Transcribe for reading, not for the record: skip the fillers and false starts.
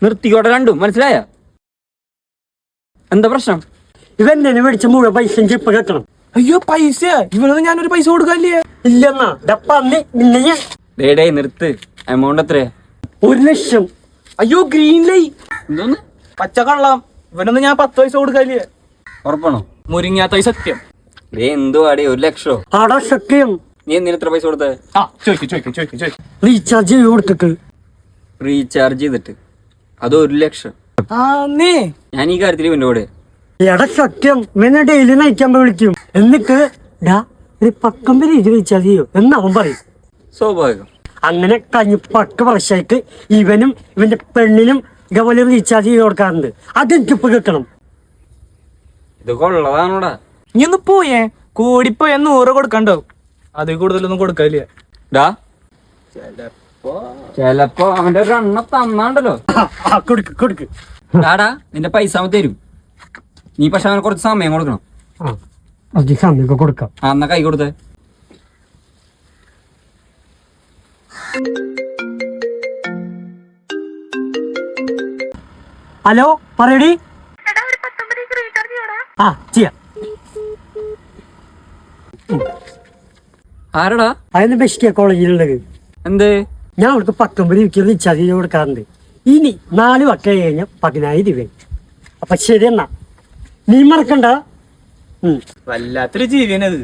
നിർത്തിക്കോട്ടെ രണ്ടും, മനസ്സിലായ? എന്താ പ്രശ്നം? ഇവൻ മേടിച്ച മുഴുവൻ പൈസ ഇപ്പൊ കേൾക്കണം. അയ്യോ പൈസ ഇവനൊന്നും ഞാനൊരു പൈസ കൊടുക്കാല്ലേ. ഇല്ലെന്നാ പന്നി നിന്നെ ഞാൻ. നിർത്ത്. എമൗണ്ട് എത്രയാ? 1,00,000. അയ്യോ ഗ്രീൻ ലൈ എന്തോന്ന്? പച്ചക്കള്ളം. ഇവനൊന്നും ഞാൻ 10 പൈസ കൊടുക്കാല്ലേ. ഉറപ്പാണോ? മുരിങ്ങാത്ത സത്യം. എന്തോ ആടേ 1,00,000? ആടാ സത്യം. നീ എന്തിനാ എത്ര പൈസ കൊടുത്തേ? ചോദിക്കും. റീചാർജ് ചെയ്ത് കൊടുത്തിട്ട്. റീചാർജ് ചെയ്തിട്ട് അത് 1,00,000? ഞാൻ ഈ കാര്യത്തിൽ ഇവന്റെ കൂടെ. എടാ സത്യം, ഇവനെ ഡെയിലി നയിക്കുമ്പോ വിളിക്കും. എന്നിട്ട് ഒരു 10 റീചാർജ് ചെയ്യോ എന്നവൻ പറയും. സ്വാഭാവികം. അങ്ങനെ കഴിഞ്ഞ് 10 വർഷമായിട്ട് ഇവനും ഇവന്റെ പെണ്ണിനും ഇതേപോലെ റീചാർജ് ചെയ്ത് കൊടുക്കാറുണ്ട്. അതെനിക്കിപ്പോ കിട്ടണം. ഇത് കൊള്ളതാണോടാ. നീ ഒന്ന് പോയേ. കൂടിപ്പോയ 100 കൊടുക്കണ്ടോ? അതിൽ കൂടുതലൊന്നും കൊടുക്കാല്ല. ചെലപ്പോ അവന്റെ ഒരു എണ്ണ തന്നാണ്ടല്ലോ. കൊടുക്ക്. ഡാടാ നിന്റെ പൈസ അവൻ തരും. നീ പക്ഷെ അവന് കുറച്ച് സമയം കൊടുക്കണം. സമയമൊക്കെ കൊടുക്കാം. എന്നാ കൈ കൊടുത്തേ. ഹലോ പറയടി. ചെയ്യാം. ആരടാ? അതിന് ബെസ്റ്റ് കോളേജിലുള്ളത്. എന്ത്? ഞാൻ അവർക്ക് 19 റീചാർജ് ചെയ്ത് കൊടുക്കാറുണ്ട്. ഇനി 4 വട്ടം കഴിഞ്ഞ 10,000 രൂപ. അപ്പൊ ശരി എന്നാ, നീ മറക്കണ്ട. വല്ലാത്തൊരു ജീവിയാണത്.